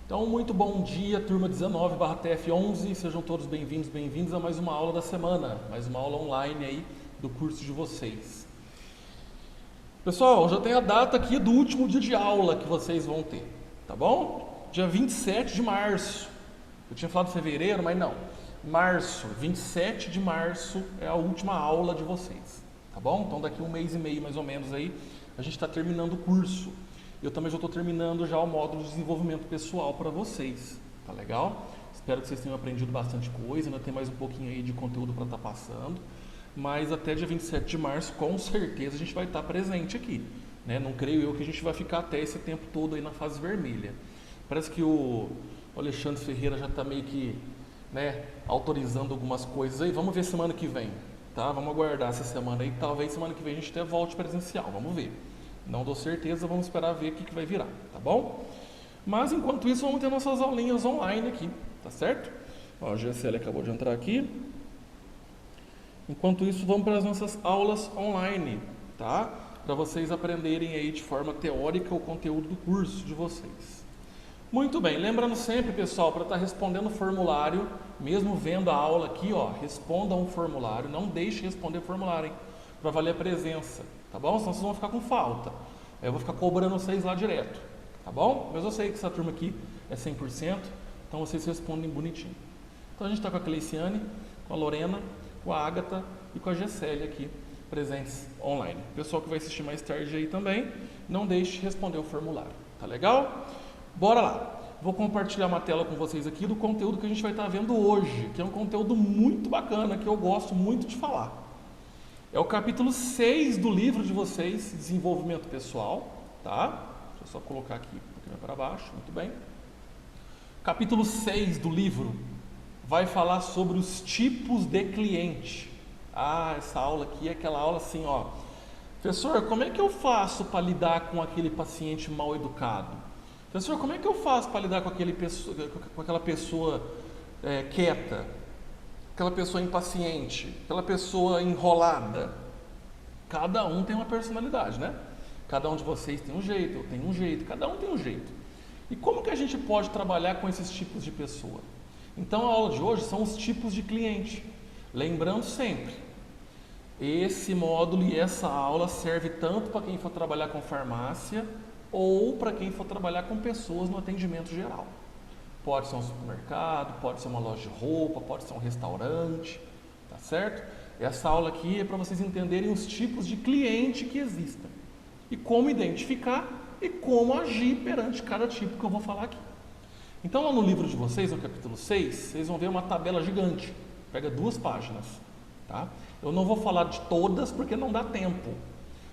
Então, muito bom dia, turma 19/TF11, sejam todos bem-vindos a mais uma aula da semana, mais uma aula online aí do curso de vocês. Pessoal, já tem a data aqui do último dia de aula que vocês vão ter, tá bom? Dia 27 de março, eu tinha falado fevereiro, mas não, março, 27 de março é a última aula de vocês, tá bom? Então daqui um mês e meio mais ou menos aí, a gente está terminando o curso. Eu também já estou terminando já o módulo de desenvolvimento pessoal para vocês, tá legal? Espero que vocês tenham aprendido bastante coisa, ainda tem mais um pouquinho aí de conteúdo para estar passando, mas até dia 27 de março, com certeza, a gente vai estar presente aqui, né? Não creio eu que a gente vai ficar até esse tempo todo aí na fase vermelha. Parece que o Alexandre Ferreira já está meio que, né, autorizando algumas coisas aí, vamos ver semana que vem, tá? Vamos aguardar essa semana aí, talvez semana que vem a gente até volte presencial, vamos ver. Não dou certeza, vamos esperar ver o que vai virar, tá bom? Mas enquanto isso, vamos ter nossas aulinhas online aqui, tá certo? Ó, a GSL acabou de entrar aqui. Enquanto isso, vamos para as nossas aulas online, tá? Para vocês aprenderem aí de forma teórica o conteúdo do curso de vocês. Muito bem, lembrando sempre, pessoal, para estar respondendo o formulário, mesmo vendo a aula aqui, ó, respondam o formulário, não deixe responder o formulário, hein? Para valer a presença, tá bom? Senão vocês vão ficar com falta. Aí eu vou ficar cobrando vocês lá direto, tá bom? Mas eu sei que essa turma aqui é 100%, então vocês respondem bonitinho. Então a gente está com a Cleiciane, com a Lorena, com a Ágata e com a Gessélia aqui, presentes online. O pessoal que vai assistir mais tarde aí também, não deixe de responder o formulário, tá legal? Bora lá! Vou compartilhar uma tela com vocês aqui do conteúdo que a gente vai estar vendo hoje, que é um conteúdo muito bacana, que eu gosto muito de falar. É o capítulo 6 do livro de vocês, Desenvolvimento Pessoal, tá? Deixa eu só colocar aqui um pouquinho para baixo, muito bem. Capítulo 6 do livro vai falar sobre os tipos de cliente. Ah, essa aula aqui é aquela aula assim, ó. Professor, como é que eu faço para lidar com aquele paciente mal educado? Professor, como é que eu faço para lidar com aquela pessoa quieta? Aquela pessoa impaciente, aquela pessoa enrolada. Cada um tem uma personalidade, né? Cada um de vocês tem um jeito, eu tenho um jeito, cada um tem um jeito. E como que a gente pode trabalhar com esses tipos de pessoa? Então a aula de hoje são os tipos de cliente. Lembrando sempre, esse módulo e essa aula serve tanto para quem for trabalhar com farmácia ou para quem for trabalhar com pessoas no atendimento geral. Pode ser um supermercado, pode ser uma loja de roupa, pode ser um restaurante, tá certo? Essa aula aqui é para vocês entenderem os tipos de cliente que existem e como identificar e como agir perante cada tipo que eu vou falar aqui. Então lá no livro de vocês, no capítulo 6, vocês vão ver uma tabela gigante, pega 2 páginas, tá? Eu não vou falar de todas porque não dá tempo,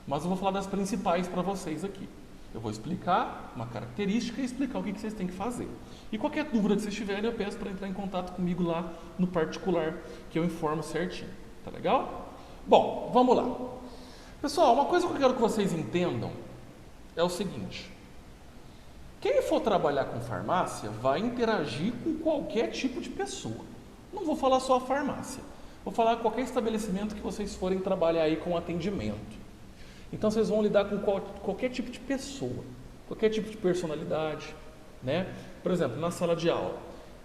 mas eu vou falar das principais para vocês aqui. Eu vou explicar uma característica e explicar o que vocês têm que fazer. E qualquer dúvida que vocês tiverem, eu peço para entrar em contato comigo lá no particular, que eu informo certinho. Tá legal? Bom, vamos lá. Pessoal, uma coisa que eu quero que vocês entendam é o seguinte. Quem for trabalhar com farmácia vai interagir com qualquer tipo de pessoa. Não vou falar só a farmácia. Vou falar qualquer estabelecimento que vocês forem trabalhar aí com atendimento. Então vocês vão lidar com qualquer tipo de pessoa, qualquer tipo de personalidade, né? Por exemplo, na sala de aula,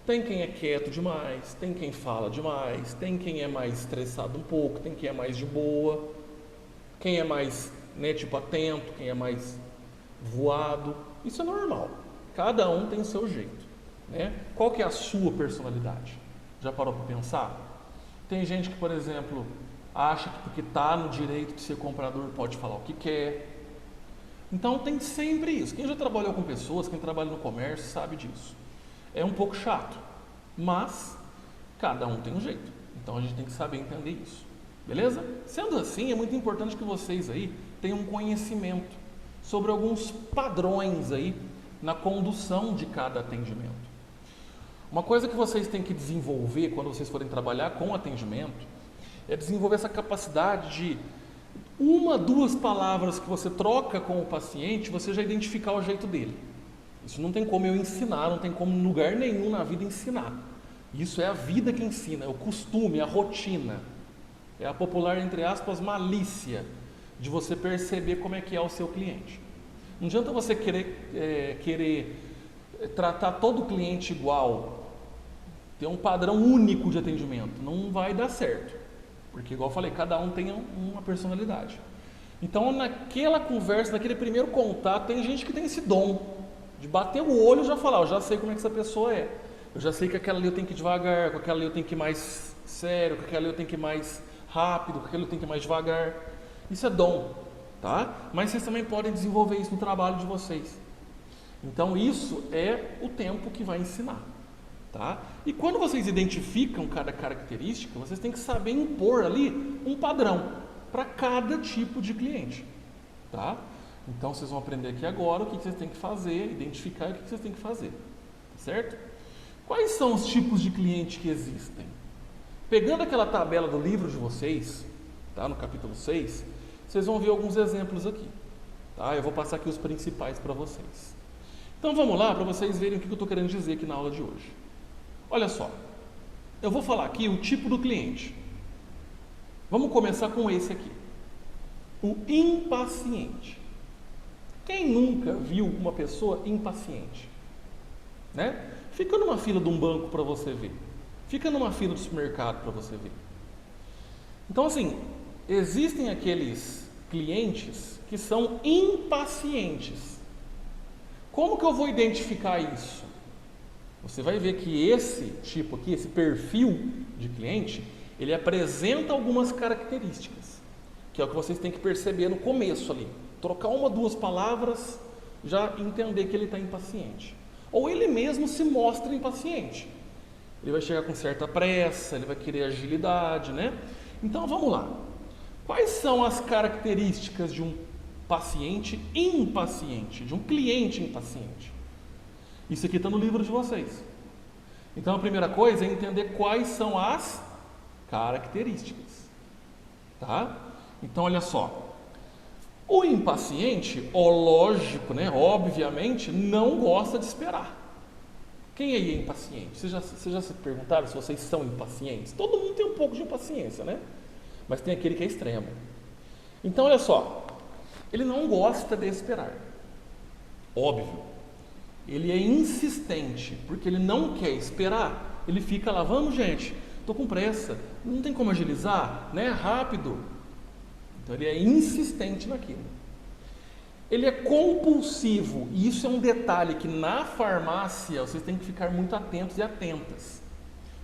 tem quem é quieto demais, tem quem fala demais, tem quem é mais estressado um pouco, tem quem é mais de boa, quem é mais, né, tipo atento, quem é mais voado. Isso é normal. Cada um tem o seu jeito, né? Qual que é a sua personalidade? Já parou para pensar? Tem gente que, por exemplo, acha que porque está no direito de ser comprador pode falar o que quer. Então tem sempre isso. Quem já trabalhou com pessoas, quem trabalha no comércio sabe disso. É um pouco chato, mas cada um tem um jeito. Então a gente tem que saber entender isso. Beleza? Sendo assim, é muito importante que vocês aí tenham um conhecimento sobre alguns padrões aí na condução de cada atendimento. Uma coisa que vocês têm que desenvolver quando vocês forem trabalhar com atendimento é desenvolver essa capacidade de 1, 2 palavras que você troca com o paciente, você já identificar o jeito dele. Isso não tem como eu ensinar, não tem como em lugar nenhum na vida ensinar. Isso é a vida que ensina, é o costume, é a rotina. É a popular, entre aspas, malícia de você perceber como é que é o seu cliente. Não adianta você querer tratar todo cliente igual, ter um padrão único de atendimento, não vai dar certo. Porque, igual eu falei, cada um tem uma personalidade. Então, naquela conversa, naquele primeiro contato, tem gente que tem esse dom de bater o olho e já falar, eu já sei como é que essa pessoa é. Eu já sei que aquela ali eu tenho que ir devagar, com aquela ali eu tenho que ir mais sério, com aquela ali eu tenho que ir mais rápido, com aquela ali eu tenho que ir mais devagar. Isso é dom, tá? Mas vocês também podem desenvolver isso no trabalho de vocês. Então, isso é o tempo que vai ensinar, tá? E quando vocês identificam cada característica, vocês têm que saber impor ali um padrão para cada tipo de cliente, tá? Então, vocês vão aprender aqui agora o que vocês têm que fazer, identificar o que vocês têm que fazer, certo? Quais são os tipos de cliente que existem? Pegando aquela tabela do livro de vocês, tá? No capítulo 6, vocês vão ver alguns exemplos aqui, tá? Eu vou passar aqui os principais para vocês. Então, vamos lá para vocês verem o que eu estou querendo dizer aqui na aula de hoje. Olha só, eu vou falar aqui o tipo do cliente. Vamos começar com esse aqui, o impaciente. Quem nunca viu uma pessoa impaciente? Né? Fica numa fila de um banco para você ver. Fica numa fila do supermercado para você ver. Então, assim, existem aqueles clientes que são impacientes. Como que eu vou identificar isso? Você vai ver que esse tipo aqui, esse perfil de cliente, ele apresenta algumas características, que é o que vocês têm que perceber no começo ali. Trocar uma, duas palavras, já entender que ele está impaciente. Ou ele mesmo se mostra impaciente. Ele vai chegar com certa pressa, ele vai querer agilidade, né? Então, vamos lá. Quais são as características de um paciente impaciente, de um cliente impaciente? Isso aqui está no livro de vocês. Então, a primeira coisa é entender quais são as características, tá? Então, olha só. O impaciente, lógico, né? Obviamente, não gosta de esperar. Quem aí é impaciente? Vocês já se perguntaram se vocês são impacientes? Todo mundo tem um pouco de impaciência, né? Mas tem aquele que é extremo. Então, olha só. Ele não gosta de esperar. Óbvio. Ele é insistente, porque ele não quer esperar. Ele fica lá, vamos gente, estou com pressa, não tem como agilizar, né? Rápido. Então ele é insistente naquilo. Ele é compulsivo, e isso é um detalhe que na farmácia vocês têm que ficar muito atentos e atentas.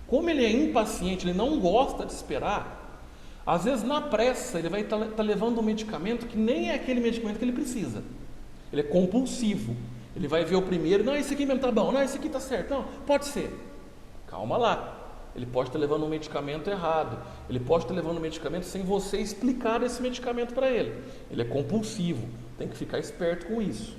Como ele é impaciente, ele não gosta de esperar, às vezes na pressa ele vai estar levando um medicamento que nem é aquele medicamento que ele precisa. Ele é compulsivo. Ele vai ver o primeiro, não, esse aqui mesmo tá bom, não, esse aqui tá certo, não, pode ser. Calma lá. Ele pode estar levando um medicamento errado. Ele pode estar levando um medicamento sem você explicar esse medicamento para ele. Ele é compulsivo. Tem que ficar esperto com isso.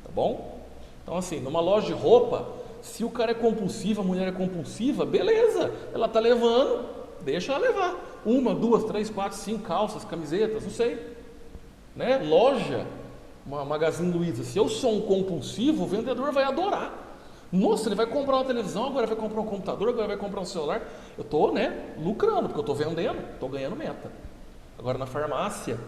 Tá bom? Então, assim, numa loja de roupa, se o cara é compulsivo, a mulher é compulsiva, beleza. Ela está levando, deixa ela levar. 1, 2, 3, 4, 5 calças, camisetas, não sei. Né? Loja, uma Magazine Luiza. Se eu sou um compulsivo, o vendedor vai adorar. Nossa, ele vai comprar uma televisão, agora vai comprar um computador, agora vai comprar um celular. Eu estou, né, lucrando, porque eu estou vendendo, estou ganhando meta. Agora na farmácia,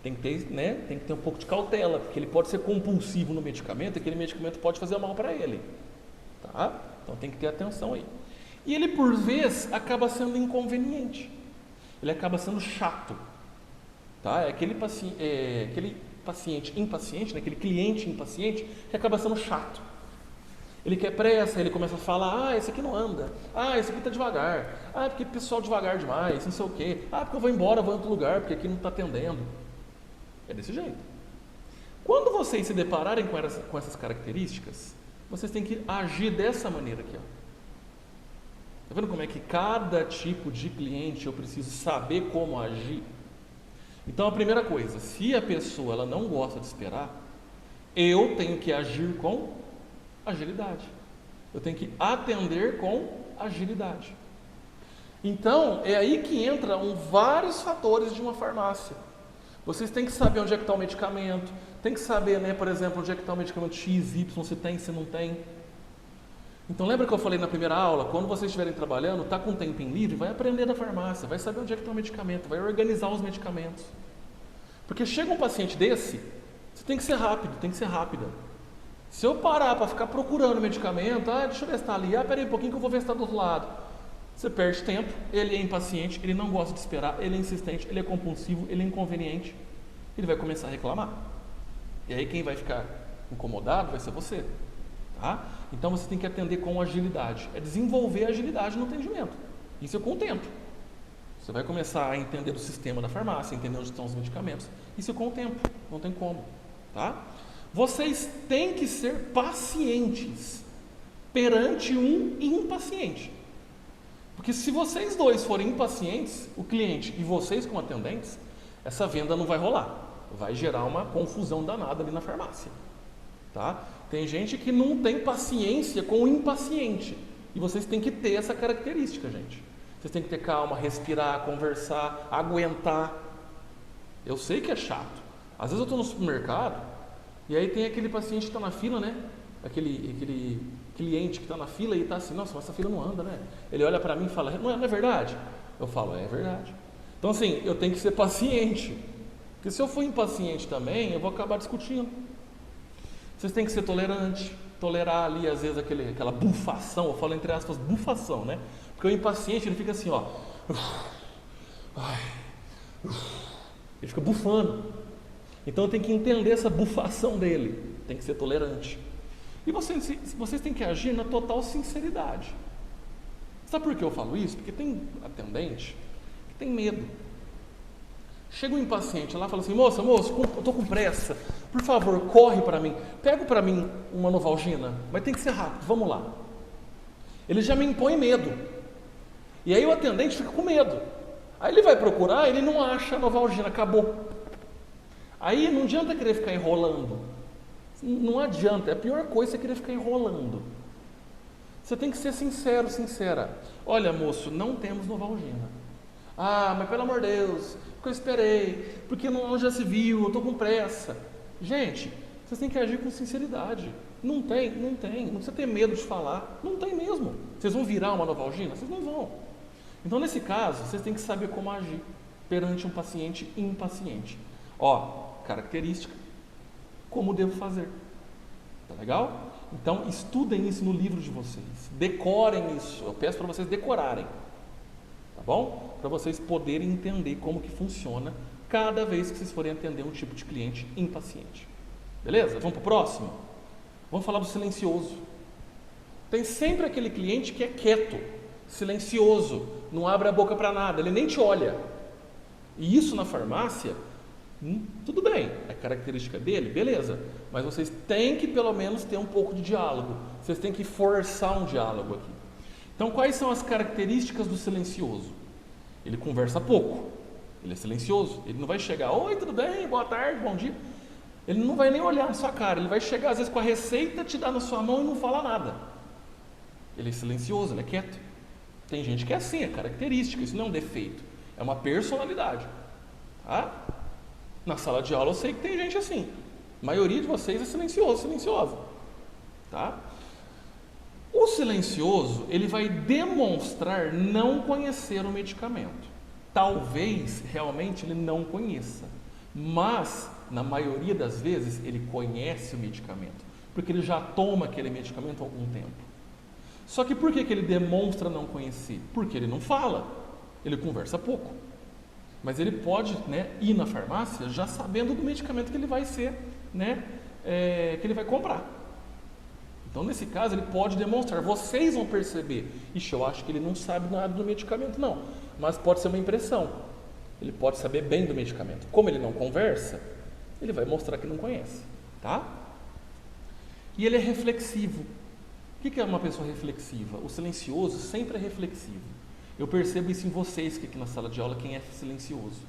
tem que ter um pouco de cautela, porque ele pode ser compulsivo no medicamento, e aquele medicamento pode fazer mal para ele. Tá? Então tem que ter atenção aí. E ele, por vezes, acaba sendo inconveniente. Ele acaba sendo chato. Tá? É aquele paciente impaciente, né, aquele cliente impaciente, que acaba sendo chato. Ele quer pressa, ele começa a falar, esse aqui não anda, esse aqui está devagar, porque o pessoal devagar demais, não sei o quê, porque eu vou embora, vou em outro lugar, porque aqui não está atendendo. É desse jeito. Quando vocês se depararem com essas características, vocês têm que agir dessa maneira aqui. Está vendo como é que cada tipo de cliente eu preciso saber como agir? Então, a primeira coisa, se a pessoa ela não gosta de esperar, eu tenho que agir com agilidade. Eu tenho que atender com agilidade. Então, é aí que entram vários fatores de uma farmácia. Vocês têm que saber onde é que está o medicamento, tem que saber, né, por exemplo, onde é que está o medicamento X, Y, se tem, se não tem. Então, lembra que eu falei na primeira aula, quando vocês estiverem trabalhando, está com um tempinho livre, vai aprender da farmácia, vai saber onde é que está o medicamento, vai organizar os medicamentos. Porque chega um paciente desse, você tem que ser rápido, tem que ser rápida. Se eu parar para ficar procurando medicamento, deixa eu ver se está ali, peraí um pouquinho que eu vou ver se está do outro lado. Você perde tempo, ele é impaciente, ele não gosta de esperar, ele é insistente, ele é compulsivo, ele é inconveniente. Ele vai começar a reclamar. E aí quem vai ficar incomodado vai ser você. Tá? Então você tem que atender com agilidade. É desenvolver agilidade no atendimento. Isso é com o tempo. Você vai começar a entender o sistema da farmácia, entender onde estão os medicamentos. Isso é com o tempo, não tem como. Tá? Vocês têm que ser pacientes perante um impaciente. Porque se vocês dois forem impacientes, o cliente e vocês como atendentes, essa venda não vai rolar. Vai gerar uma confusão danada ali na farmácia. Tá? Tem gente que não tem paciência com o impaciente. E vocês têm que ter essa característica, gente. Vocês têm que ter calma, respirar, conversar, aguentar. Eu sei que é chato. Às vezes eu estou no supermercado e aí tem aquele paciente que está na fila, né? Aquele cliente que está na fila e está assim, nossa, mas essa fila não anda, né? Ele olha para mim e fala, não é verdade? Eu falo, é verdade. Então assim, eu tenho que ser paciente. Porque se eu for impaciente também, eu vou acabar discutindo. Vocês têm que ser tolerantes, tolerar ali às vezes aquela bufação, eu falo entre aspas bufação, né? Porque o impaciente ele fica assim, ó, ele fica bufando. Então eu tenho que entender essa bufação dele, tem que ser tolerante. E vocês têm que agir na total sinceridade. Sabe por que eu falo isso? Porque tem atendente que tem medo. Chega um impaciente lá e fala assim, moço, eu estou com pressa, por favor, corre para mim, pega para mim uma Novalgina, mas tem que ser rápido, vamos lá. Ele já me impõe medo, e aí o atendente fica com medo, aí ele vai procurar, ele não acha a Novalgina, acabou. Aí não adianta querer ficar enrolando, não adianta, é a pior coisa é querer ficar enrolando. Você tem que ser sincero, sincera, olha moço, não temos Novalgina. Mas pelo amor de Deus, porque eu esperei, porque não já se viu, eu estou com pressa. Gente, vocês têm que agir com sinceridade. Não precisa ter medo de falar, não tem mesmo. Vocês vão virar uma Novalgina? Vocês não vão. Então nesse caso, vocês têm que saber como agir perante um paciente impaciente. Característica, como devo fazer. Tá legal? Então estudem isso no livro de vocês, decorem isso, eu peço para vocês decorarem. Tá bom? Para vocês poderem entender como que funciona cada vez que vocês forem atender um tipo de cliente impaciente. Beleza? Vamos para o próximo? Vamos falar do silencioso. Tem sempre aquele cliente que é quieto, silencioso, não abre a boca para nada, ele nem te olha. E isso na farmácia, tudo bem, é característica dele, beleza. Mas vocês têm que pelo menos ter um pouco de diálogo. Vocês têm que forçar um diálogo aqui. Então, quais são as características do silencioso? Ele conversa pouco, ele é silencioso, ele não vai chegar, oi, tudo bem, boa tarde, bom dia. Ele não vai nem olhar na sua cara, ele vai chegar às vezes com a receita, te dar na sua mão e não fala nada. Ele é silencioso, ele é quieto. Tem gente que é assim, é característica, isso não é um defeito, é uma personalidade. Tá? Na sala de aula eu sei que tem gente assim, a maioria de vocês é silenciosa. Tá? O silencioso, ele vai demonstrar não conhecer o medicamento. Talvez, realmente, ele não conheça. Mas, na maioria das vezes, ele conhece o medicamento. Porque ele já toma aquele medicamento há algum tempo. Só que por que ele demonstra não conhecer? Porque ele não fala. Ele conversa pouco. Mas ele pode, ir na farmácia já sabendo do medicamento que ele vai ser, que ele vai comprar. Então, nesse caso, ele pode demonstrar. Vocês vão perceber. Ixi, eu acho que ele não sabe nada do medicamento, não. Mas pode ser uma impressão. Ele pode saber bem do medicamento. Como ele não conversa, ele vai mostrar que não conhece. Tá? E ele é reflexivo. O que é uma pessoa reflexiva? O silencioso sempre é reflexivo. Eu percebo isso em vocês, que aqui na sala de aula, quem é silencioso.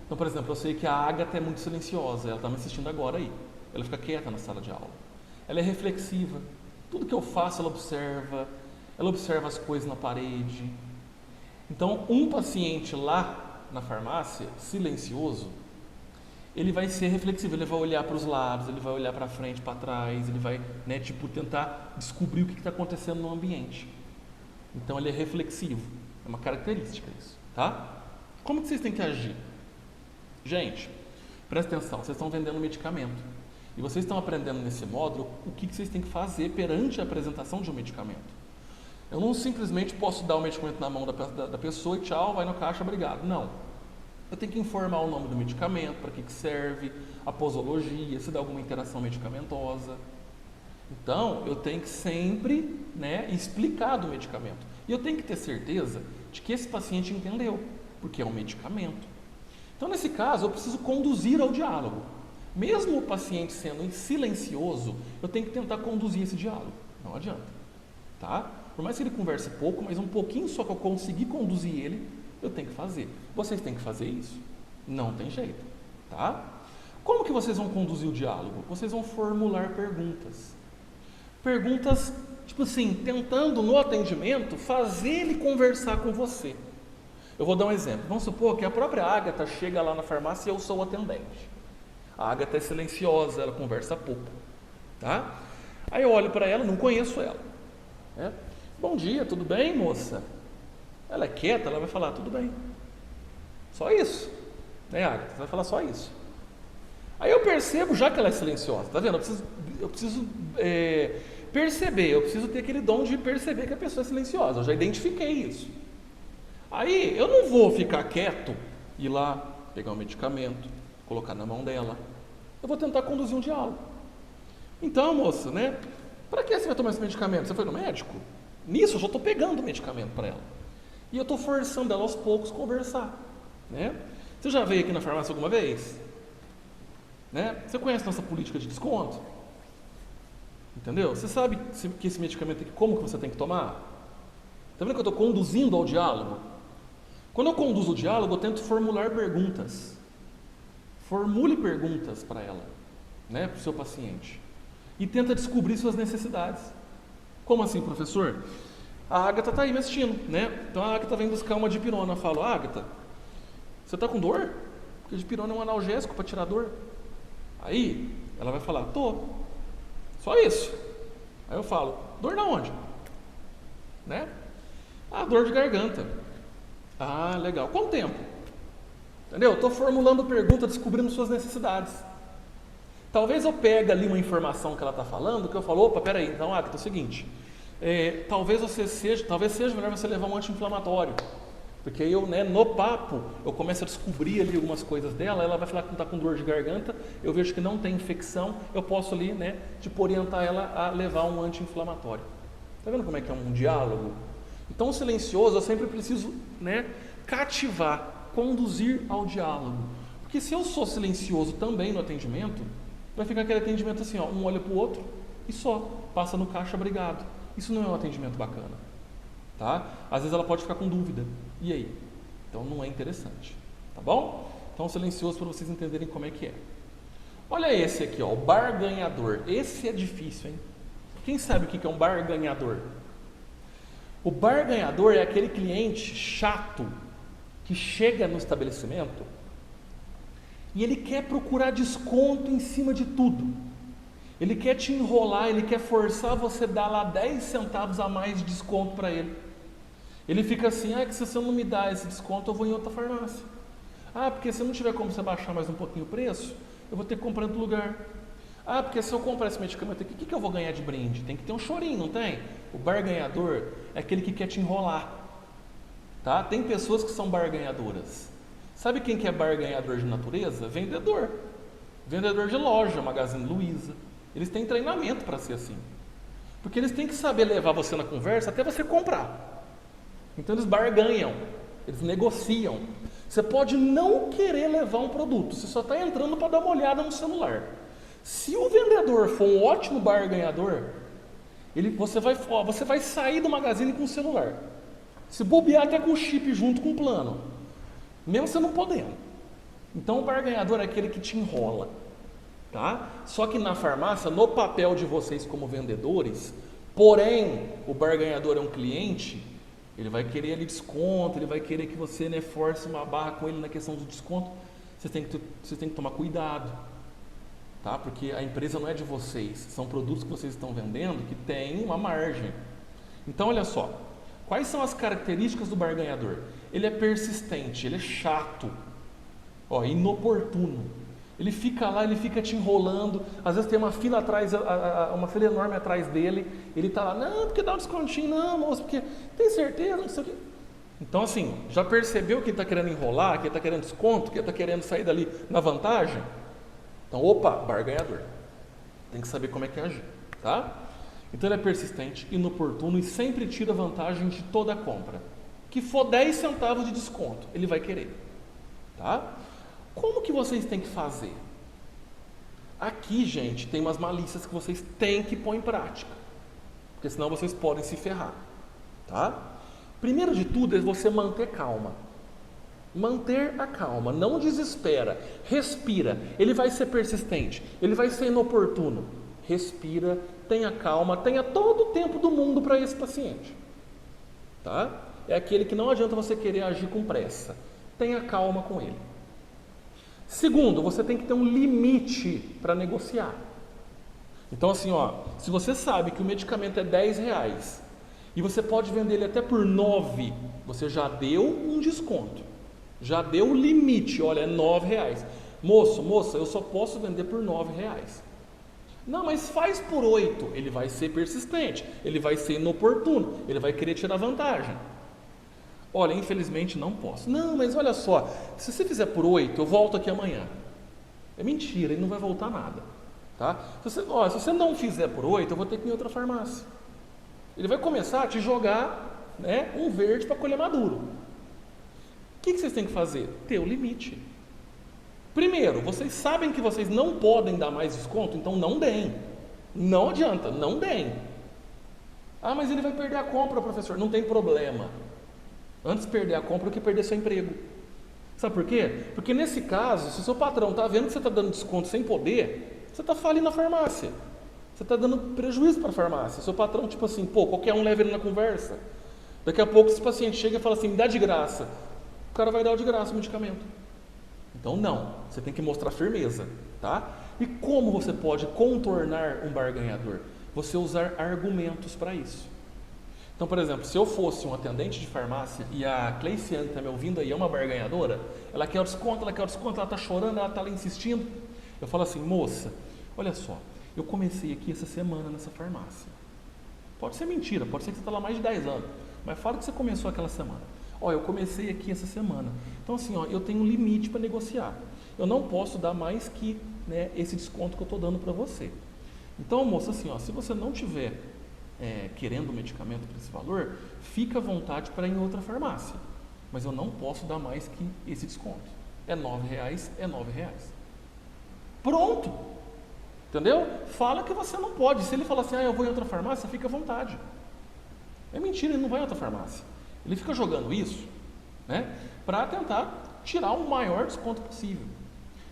Então, por exemplo, eu sei que a Agatha é muito silenciosa. Ela está me assistindo agora aí. Ela fica quieta na sala de aula. Ela é reflexiva, tudo que eu faço ela observa as coisas na parede. Então, um paciente lá na farmácia, silencioso, ele vai ser reflexivo, ele vai olhar para os lados, ele vai olhar para frente, para trás, ele vai tentar descobrir o que está acontecendo no ambiente. Então, ele é reflexivo, é uma característica isso, tá? Como que vocês têm que agir? Gente, presta atenção, vocês estão vendendo medicamento. E vocês estão aprendendo nesse módulo o que vocês têm que fazer perante a apresentação de um medicamento. Eu não simplesmente posso dar o medicamento na mão da pessoa e tchau, vai no caixa, obrigado. Não. Eu tenho que informar o nome do medicamento, para que serve, a posologia, se dá alguma interação medicamentosa. Então, eu tenho que sempre, explicar do medicamento. E eu tenho que ter certeza de que esse paciente entendeu, porque é um medicamento. Então, nesse caso, eu preciso conduzir ao diálogo. Mesmo o paciente sendo silencioso, eu tenho que tentar conduzir esse diálogo. Não adianta. Tá? Por mais que ele converse pouco, mas um pouquinho só que eu conseguir conduzir ele, eu tenho que fazer. Vocês têm que fazer isso? Não tem jeito. Tá? Como que vocês vão conduzir o diálogo? Vocês vão formular perguntas. Perguntas, tipo assim, tentando no atendimento fazer ele conversar com você. Eu vou dar um exemplo. Vamos supor que a própria Agatha chega lá na farmácia e eu sou o atendente. A Agatha é silenciosa, ela conversa pouco. Tá? Aí eu olho para ela, não conheço ela. Bom dia, tudo bem, moça? Ela é quieta, ela vai falar, tudo bem. Só isso. Agatha? Você vai falar só isso. Aí eu percebo já que ela é silenciosa, tá vendo? Eu preciso perceber, eu preciso ter aquele dom de perceber que a pessoa é silenciosa. Eu já identifiquei isso. Aí eu não vou ficar quieto, ir lá, pegar um medicamento, colocar na mão dela. Eu vou tentar conduzir um diálogo. Então, moça, para que você vai tomar esse medicamento? Você foi no médico? Nisso eu já estou pegando o medicamento para ela. E eu estou forçando ela aos poucos a conversar. Você já veio aqui na farmácia alguma vez? Você conhece nossa política de desconto? Entendeu? Você sabe que esse medicamento aqui, como que você tem que tomar? Está vendo que eu estou conduzindo ao diálogo? Quando eu conduzo o diálogo, eu tento formular perguntas. Formule perguntas para ela, para o seu paciente. E tenta descobrir suas necessidades. Como assim, professor? A Agatha está aí me assistindo, Então a Agatha vem buscar uma dipirona. Eu falo, Agatha, você está com dor? Porque a dipirona é um analgésico para tirar dor. Aí ela vai falar, tô. Só isso. Aí eu falo, dor na onde? Dor de garganta. Ah, legal. Quanto tempo? Entendeu? Estou formulando pergunta, descobrindo suas necessidades. Talvez eu pegue ali uma informação que ela está falando, que eu falo, opa, peraí, então, Agatha, é o seguinte, talvez seja melhor você levar um anti-inflamatório. Porque aí eu, no papo, eu começo a descobrir ali algumas coisas dela, ela vai falar que não está com dor de garganta, eu vejo que não tem infecção, eu posso ali, tipo, orientar ela a levar um anti-inflamatório. Está vendo como é que é um diálogo? Então, o silencioso, eu sempre preciso, cativar, conduzir ao diálogo. Porque se eu sou silencioso também no atendimento, vai ficar aquele atendimento assim, um olha para o outro e só, passa no caixa, obrigado. Isso não é um atendimento bacana. Tá? Às vezes ela pode ficar com dúvida. E aí? Então não é interessante. Tá bom? Então silencioso para vocês entenderem como é que é. Olha esse aqui, o barganhador. Esse é difícil, hein? Quem sabe o que é um barganhador? O barganhador é aquele cliente chato que chega no estabelecimento e ele quer procurar desconto em cima de tudo. Ele quer te enrolar, ele quer forçar você a dar lá 10 centavos a mais de desconto para ele. Ele fica assim, que se você não me dá esse desconto, eu vou em outra farmácia. Porque se não tiver como você baixar mais um pouquinho o preço, eu vou ter que comprar em outro lugar. Porque se eu comprar esse medicamento aqui, o que eu vou ganhar de brinde? Tem que ter um chorinho, não tem? O barganhador é aquele que quer te enrolar. Tá? Tem pessoas que são barganhadoras. Sabe quem que é barganhador de natureza? Vendedor. Vendedor de loja, Magazine Luiza. Eles têm treinamento para ser assim. Porque eles têm que saber levar você na conversa até você comprar. Então eles barganham, eles negociam. Você pode não querer levar um produto, você só está entrando para dar uma olhada no celular. Se o vendedor for um ótimo barganhador, você vai sair do Magazine com o celular. Se bobear até com o chip junto com o plano. Mesmo você não podendo. Então o barganhador é aquele que te enrola. Tá? Só que na farmácia, no papel de vocês como vendedores, porém o barganhador é um cliente, ele vai querer ali desconto, ele vai querer que você force uma barra com ele na questão do desconto. Vocês têm que tomar cuidado, tá? Porque a empresa não é de vocês, são produtos que vocês estão vendendo que tem uma margem. Então olha só, quais são as características do barganhador? Ele é persistente, ele é chato, inoportuno. Ele fica lá, ele fica te enrolando. Às vezes tem uma fila atrás, uma fila enorme atrás dele. Ele está lá, não, porque dá um descontinho, não, moço, porque tem certeza, não sei o quê. Então, assim, já percebeu que ele está querendo enrolar, que ele está querendo desconto, que ele está querendo sair dali na vantagem? Então, opa, barganhador. Tem que saber como é que agir, tá? Então, ele é persistente, inoportuno e sempre tira vantagem de toda a compra. Que for 10 centavos de desconto, ele vai querer, tá? Como que vocês têm que fazer? Aqui, gente, tem umas malícias que vocês têm que pôr em prática, porque senão vocês podem se ferrar, tá? Primeiro de tudo é você manter calma. Manter a calma, não desespera, respira. Ele vai ser persistente, ele vai ser inoportuno. Respira, tenha calma, tenha todo o tempo do mundo para esse paciente, tá? É aquele que não adianta você querer agir com pressa. Tenha calma com ele. Segundo, você tem que ter um limite para negociar. Então, assim, ó, se você sabe que o medicamento é R$10 e você pode vender ele até por 9, você já deu um desconto. Já deu o limite, olha, é R$9. Moço, moça, eu só posso vender por R$9. Não, mas faz por 8. Ele vai ser persistente, ele vai ser inoportuno, ele vai querer tirar vantagem. Olha, infelizmente não posso. Não, mas olha só, se você fizer por 8, eu volto aqui amanhã. É mentira, ele não vai voltar nada, tá? Se você não fizer por 8, eu vou ter que ir em outra farmácia. Ele vai começar a te jogar, né, um verde para colher maduro. O que vocês têm que fazer? Ter o limite. Primeiro, vocês sabem que vocês não podem dar mais desconto, então não deem. Não adianta, não deem. Ah, mas ele vai perder a compra, professor. Não tem problema. Antes perder a compra do que perder seu emprego. Sabe por quê? Porque nesse caso, se o seu patrão está vendo que você está dando desconto sem poder, você está falindo a farmácia. Você está dando prejuízo para a farmácia. Seu patrão, tipo assim, pô, qualquer um leva ele na conversa. Daqui a pouco esse paciente chega e fala assim, me dá de graça. O cara vai dar de graça o medicamento. Então não, você tem que mostrar firmeza, tá? E como você pode contornar um barganhador? Você usar argumentos para isso. Então, por exemplo, se eu fosse um atendente de farmácia e a Cleiciane está me ouvindo aí, é uma barganhadora, ela quer o desconto, ela está chorando, ela está lá insistindo. Eu falo assim, moça, olha só, eu comecei aqui essa semana nessa farmácia. Pode ser mentira, pode ser que você está lá mais de 10 anos, mas fala que você começou aquela semana. Ó, eu comecei aqui essa semana. Então, assim, ó, eu tenho um limite para negociar. Eu não posso dar mais que, né, esse desconto que eu estou dando para você. Então, moça, assim, ó, se você não tiver querendo o medicamento por esse valor, fica à vontade para ir em outra farmácia. Mas eu não posso dar mais que esse desconto. É R$9, é R$9. Pronto! Entendeu? Fala que você não pode. Se ele falar assim, eu vou em outra farmácia, fica à vontade. É mentira, ele não vai em outra farmácia. Ele fica jogando isso, né, para tentar tirar o maior desconto possível.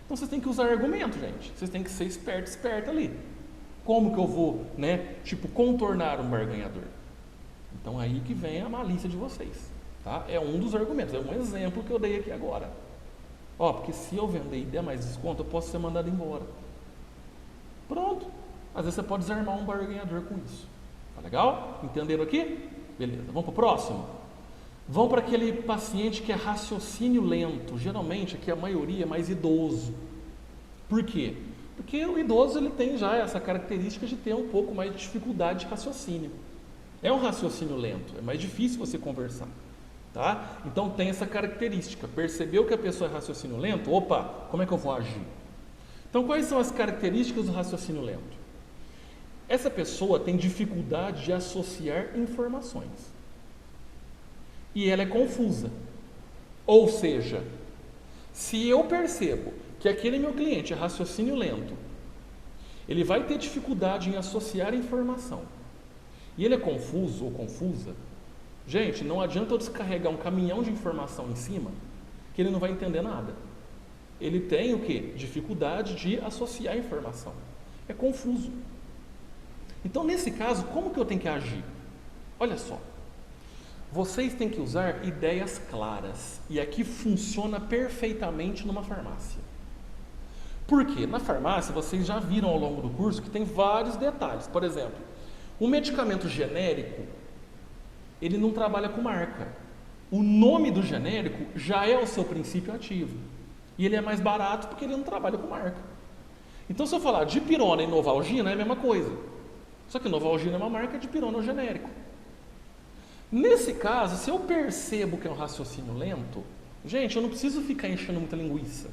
Então vocês têm que usar argumento, gente. Vocês têm que ser esperto ali. Como que eu vou, né, contornar um barganhador? Então aí que vem a malícia de vocês, tá? É um dos argumentos, é um exemplo que eu dei aqui agora. Ó, porque se eu vender e der mais desconto, eu posso ser mandado embora. Pronto. Às vezes você pode desarmar um barganhador com isso. Tá legal? Entenderam aqui? Beleza. Vamos para o próximo? Vamos para aquele paciente que é raciocínio lento. Geralmente aqui a maioria é mais idoso. Por quê? Porque o idoso ele tem já essa característica de ter um pouco mais de dificuldade de raciocínio. É um raciocínio lento, é mais difícil você conversar, tá? Então tem essa característica. Percebeu que a pessoa é raciocínio lento? Opa, como é que eu vou agir? Então quais são as características do raciocínio lento? Essa pessoa tem dificuldade de associar informações. E ela é confusa. Ou seja, se eu percebo que aquele meu cliente é raciocínio lento, ele vai ter dificuldade em associar informação, e ele é confuso ou confusa, gente, não adianta eu descarregar um caminhão de informação em cima, que ele não vai entender nada. Ele tem o quê? Dificuldade de associar informação. É confuso. Então, nesse caso, como que eu tenho que agir? Olha só. Vocês têm que usar ideias claras. E aqui funciona perfeitamente numa farmácia. Por quê? Na farmácia, vocês já viram ao longo do curso que tem vários detalhes. Por exemplo, um medicamento genérico, ele não trabalha com marca. O nome do genérico já é o seu princípio ativo. E ele é mais barato porque ele não trabalha com marca. Então, se eu falar dipirona e Novalgina, é a mesma coisa. Só que Novalgina é uma marca, dipirona é um genérico. Nesse caso, se eu percebo que é um raciocínio lento, gente, eu não preciso ficar enchendo muita linguiça.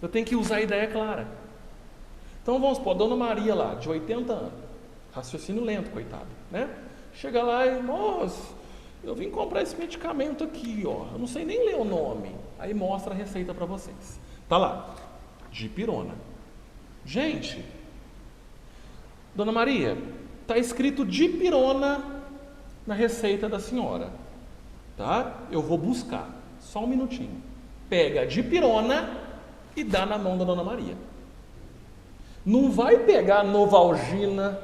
Eu tenho que usar a ideia clara. Então, vamos supor, a Dona Maria lá, de 80 anos. Raciocínio lento, coitada, né? Chega lá e, moço, eu vim comprar esse medicamento aqui, ó. Eu não sei nem ler o nome. Aí mostra a receita para vocês. Tá lá, dipirona. Gente, Dona Maria, tá escrito dipirona na receita da senhora, tá? Eu vou buscar, só um minutinho. Pega a dipirona e dá na mão da Dona Maria. Não vai pegar a Novalgina,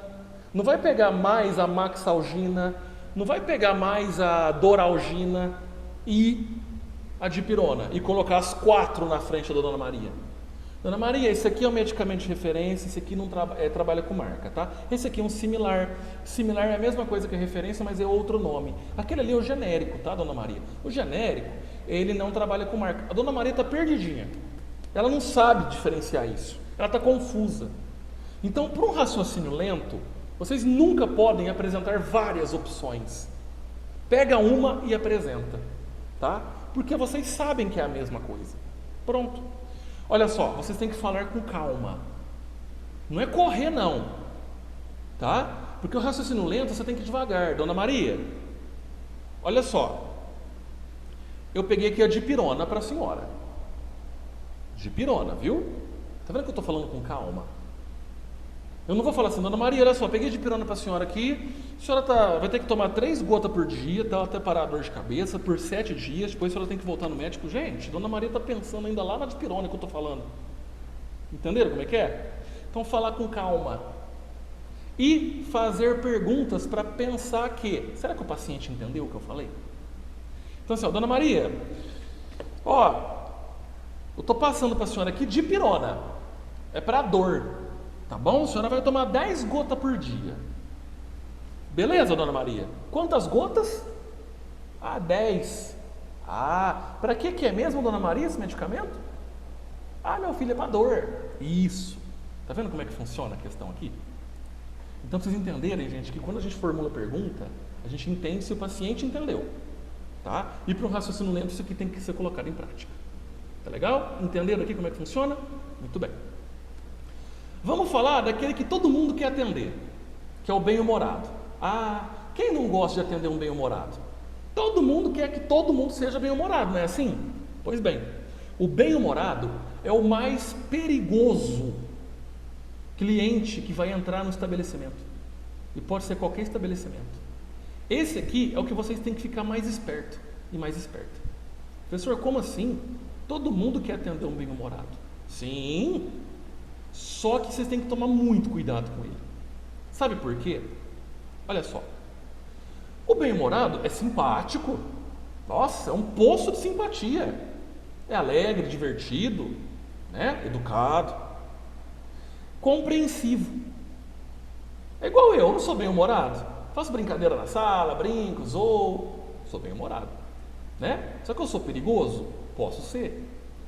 não vai pegar mais a Maxalgina, não vai pegar mais a Doralgina e a dipirona e colocar as 4 na frente da Dona Maria. Dona Maria, esse aqui é um medicamento de referência, esse aqui não trabalha com marca, tá? Esse aqui é um similar. Similar é a mesma coisa que a referência, mas é outro nome. Aquele ali é o genérico, tá, Dona Maria? O genérico, ele não trabalha com marca. A Dona Maria está perdidinha. Ela não sabe diferenciar isso. Ela está confusa. Então, para um raciocínio lento, vocês nunca podem apresentar várias opções. Pega uma e apresenta, tá? Porque vocês sabem que é a mesma coisa. Pronto. Olha só, vocês têm que falar com calma. Não é correr, não. Tá? Porque o raciocínio lento você tem que ir devagar. Dona Maria, olha só. Eu peguei aqui a dipirona para a senhora. Dipirona, viu? Tá vendo que eu estou falando com calma? Eu não vou falar assim, Dona Maria, olha só, peguei dipirona para a senhora aqui. A senhora vai ter que tomar 3 gotas por dia, tá? Até parar a dor de cabeça, por 7 dias. Depois a senhora tem que voltar no médico. Gente, Dona Maria está pensando ainda lá na dipirona que eu estou falando. Entenderam como é que é? Então, falar com calma. E fazer perguntas para pensar que, será que o paciente entendeu o que eu falei? Então, assim, ó, Dona Maria, ó, eu estou passando para a senhora aqui dipirona. É para dor. Tá bom? A senhora vai tomar 10 gotas por dia. Beleza, Dona Maria? Quantas gotas? 10. Para que é mesmo, Dona Maria, esse medicamento? Meu filho, é para dor. Isso. Tá vendo como é que funciona a questão aqui? Então, pra vocês entenderem, gente, que quando a gente formula a pergunta, a gente entende se o paciente entendeu. Tá? E para um raciocínio lento, isso aqui tem que ser colocado em prática. Tá legal? Entenderam aqui como é que funciona? Muito bem. Vamos falar daquele que todo mundo quer atender, que é o bem-humorado. Quem não gosta de atender um bem-humorado? Todo mundo quer que todo mundo seja bem-humorado, não é assim? Pois bem, o bem-humorado é o mais perigoso cliente que vai entrar no estabelecimento. E pode ser qualquer estabelecimento. Esse aqui é o que vocês têm que ficar mais esperto e mais esperto. Professor, como assim? Todo mundo quer atender um bem-humorado. Sim, só que vocês têm que tomar muito cuidado com ele. Sabe por quê? Olha só. O bem-humorado é simpático. Nossa, é um poço de simpatia. É alegre, divertido, né? Educado, compreensivo. É igual eu não sou bem-humorado. Faço brincadeira na sala, brinco, zoo. Sou bem-humorado, né? Só que eu sou perigoso? Posso ser.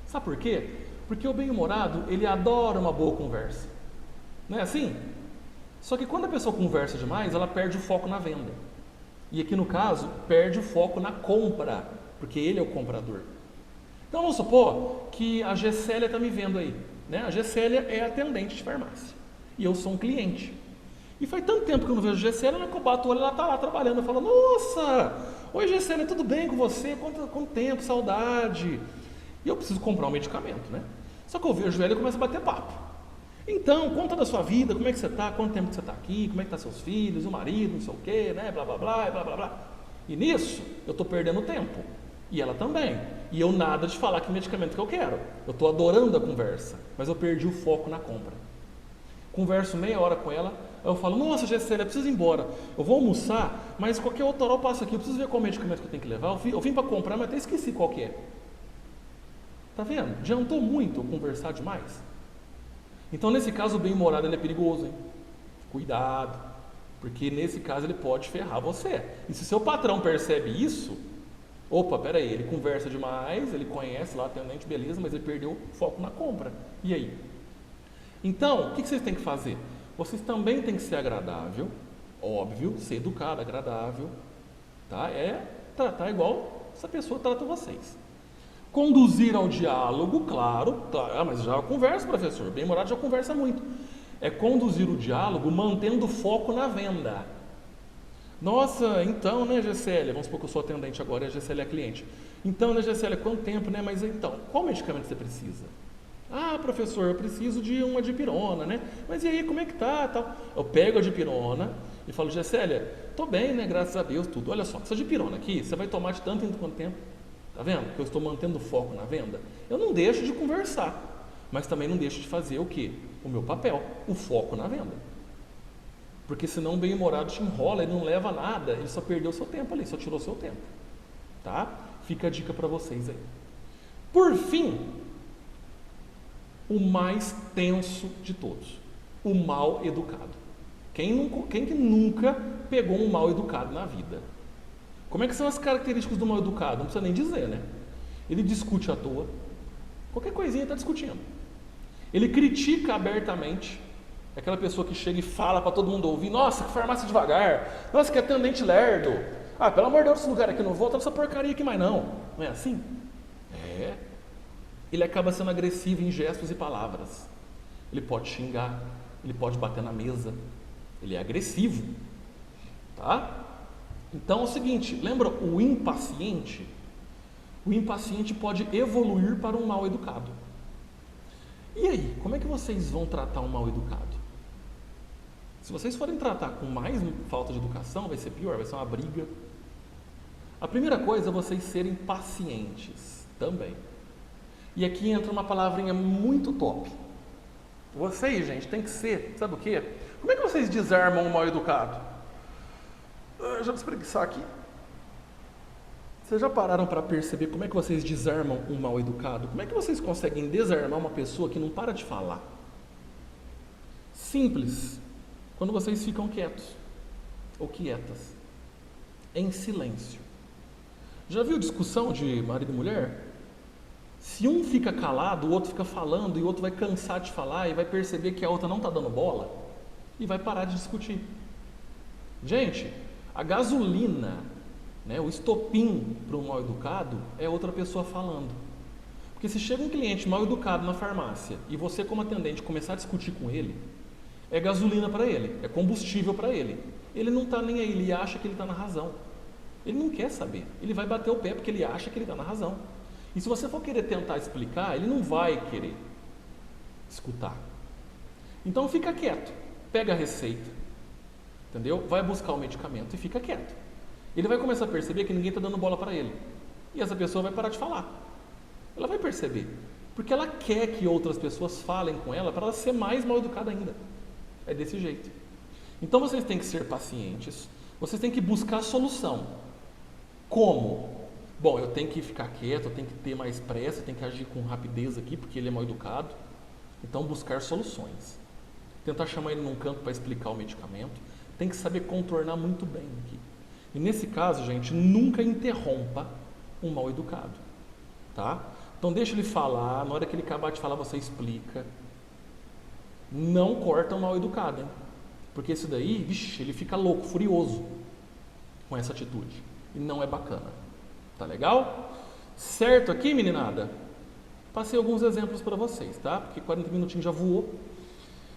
Sabe por quê? Porque o bem-humorado, ele adora uma boa conversa. Não é assim? Só que quando a pessoa conversa demais, ela perde o foco na venda. E aqui no caso, perde o foco na compra, porque ele é o comprador. Então vamos supor que a Gessélia está me vendo aí, né? A Gessélia é atendente de farmácia e eu sou um cliente. E faz tanto tempo que eu não vejo a Gessélia, que eu bato o olho, ela está lá trabalhando. Eu falo, nossa, oi Gessélia, tudo bem com você? Quanto tempo, saudade. E eu preciso comprar um medicamento, né? Só que eu vejo ela e começo a bater papo. Então, conta da sua vida, como é que você está, quanto tempo que você está aqui, como é que estão seus filhos, o marido, não sei o quê, né? Blá, blá, blá, blá, blá, blá. E nisso, eu estou perdendo tempo. E ela também. E eu nada de falar que medicamento que eu quero. Eu estou adorando a conversa, mas eu perdi o foco na compra. Converso meia hora com ela, eu falo, nossa, Gessélia, eu preciso ir embora. Eu vou almoçar, mas qualquer outra hora eu passo aqui, eu preciso ver qual medicamento que eu tenho que levar. Eu vim para comprar, mas até esqueci qual que é. Tá vendo? Adiantou muito eu conversar demais. Então, nesse caso, o bem-humorado ele é perigoso, hein? Cuidado, porque nesse caso ele pode ferrar você. E se seu patrão percebe isso, Opa, peraí, ele conversa demais, ele conhece lá, atendente, beleza, mas ele perdeu o foco na compra. E aí? Então, o que vocês têm que fazer? Vocês também têm que ser agradável, óbvio, ser educado, agradável, tá? É tratar igual essa pessoa trata vocês. Conduzir ao diálogo, claro, tá, mas já conversa, professor, bem-humorado já conversa muito. É conduzir o diálogo mantendo o foco na venda. Nossa, então, né, Gessélia? Vamos supor que eu sou atendente agora e a Gessélia é cliente. Então, né, Gessélia, quanto tempo, né? Mas então, qual medicamento você precisa? Ah, professor, eu preciso de uma dipirona, né? Mas e aí, como é que tá? Tal. Eu pego a dipirona e falo, Gessélia, tô bem, né? Graças a Deus, tudo. Olha só, essa dipirona aqui, você vai tomar de tanto em quanto tempo? Tá vendo? Que eu estou mantendo o foco na venda. Eu não deixo de conversar, mas também não deixo de fazer o quê? O meu papel, o foco na venda. Porque senão o bem-humorado te enrola, ele não leva a nada, ele só perdeu o seu tempo ali, só tirou o seu tempo. Tá? Fica a dica para vocês aí. Por fim, o mais tenso de todos, o mal educado. Quem que nunca pegou um mal educado na vida? Como é que são as características do mal educado? Não precisa nem dizer, né? Ele discute à toa, qualquer coisinha está discutindo. Ele critica abertamente. Aquela pessoa que chega e fala para todo mundo ouvir, nossa, que farmácia devagar, nossa, que atendente lerdo, ah, pelo amor de Deus, esse lugar aqui não volta nessa porcaria aqui mais não. Não é assim? É. Ele acaba sendo agressivo em gestos e palavras. Ele pode xingar, ele pode bater na mesa, ele é agressivo, tá? Então é o seguinte, lembra o impaciente? O impaciente pode evoluir para um mal educado. E aí, como é que vocês vão tratar um mal educado? Se vocês forem tratar com mais falta de educação, vai ser pior, vai ser uma briga. A primeira coisa é vocês serem pacientes também. E aqui entra uma palavrinha muito top. Vocês, gente, tem que ser, sabe o quê? Como é que vocês desarmam um mal educado? Já vou espreguiçar aqui. Vocês já pararam para perceber como é que vocês desarmam um mal educado? Como é que vocês conseguem desarmar uma pessoa que não para de falar? Simples. Quando vocês ficam quietos ou quietas, em silêncio. Já viu discussão de marido e mulher? Se um fica calado, o outro fica falando e o outro vai cansar de falar e vai perceber que a outra não está dando bola e vai parar de discutir. Gente, a gasolina, né, o estopim para um mal educado é outra pessoa falando. Porque se chega um cliente mal educado na farmácia e você como atendente começar a discutir com ele, é gasolina para ele, é combustível para ele. Ele não está nem aí, ele acha que ele está na razão. Ele não quer saber, ele vai bater o pé porque ele acha que ele está na razão. E se você for querer tentar explicar, ele não vai querer escutar. Então fica quieto, pega a receita, entendeu? Vai buscar o medicamento e fica quieto. Ele vai começar a perceber que ninguém está dando bola para ele. E essa pessoa vai parar de falar. Ela vai perceber. Porque ela quer que outras pessoas falem com ela para ela ser mais mal educada ainda. É desse jeito. Então vocês têm que ser pacientes. Vocês têm que buscar a solução. Como? Bom, eu tenho que ficar quieto, eu tenho que ter mais pressa, eu tenho que agir com rapidez aqui, porque ele é mal educado. Então buscar soluções. Tentar chamar ele num canto para explicar o medicamento. Tem que saber contornar muito bem aqui. E nesse caso, gente, nunca interrompa um mal educado, tá? Então deixa ele falar, na hora que ele acabar de falar você explica. Não corta o mal educado, hein? Porque esse daí, vixe, ele fica louco, furioso com essa atitude. E não é bacana. Tá legal? Certo aqui, meninada? Passei alguns exemplos para vocês, tá? Porque 40 minutinhos já voou.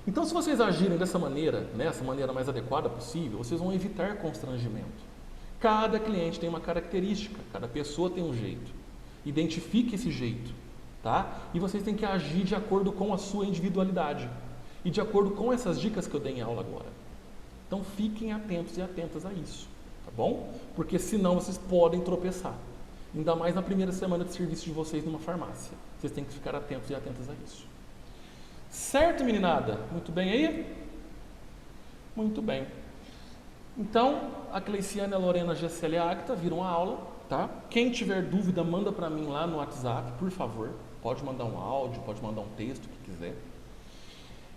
Então, se vocês agirem dessa maneira, né, essa maneira mais adequada possível, vocês vão evitar constrangimento. Cada cliente tem uma característica, cada pessoa tem um jeito. Identifique esse jeito, tá? E vocês têm que agir de acordo com a sua individualidade e de acordo com essas dicas que eu dei em aula agora. Então, fiquem atentos e atentas a isso, tá bom? Porque senão vocês podem tropeçar. Ainda mais na primeira semana de serviço de vocês numa farmácia. Vocês têm que ficar atentos e atentas a isso. Certo, meninada? Muito bem aí? Muito bem. Então, a Cleiciane, a Lorena, a Gessélia e a Agatha viram a aula, tá? Quem tiver dúvida, manda para mim lá no WhatsApp, por favor. Pode mandar um áudio, pode mandar um texto, o que quiser.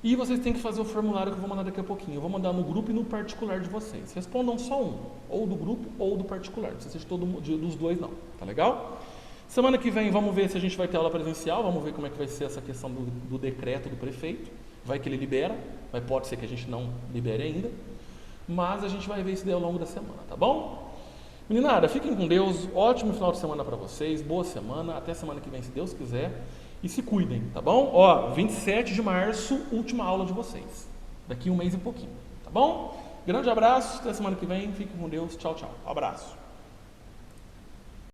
E vocês têm que fazer o formulário que eu vou mandar daqui a pouquinho. Eu vou mandar no grupo e no particular de vocês. Respondam só um, ou do grupo ou do particular. Não precisa ser dos dois não, tá legal? Semana que vem vamos ver se a gente vai ter aula presencial, vamos ver como é que vai ser essa questão do decreto do prefeito. Vai que ele libera, mas pode ser que a gente não libere ainda. Mas a gente vai ver isso daí ao longo da semana, tá bom? Meninada, fiquem com Deus, ótimo final de semana para vocês, boa semana, até semana que vem se Deus quiser. E se cuidem, tá bom? Ó, 27 de março, última aula de vocês. Daqui um mês e pouquinho, tá bom? Grande abraço, até semana que vem, fiquem com Deus, tchau, tchau. Abraço.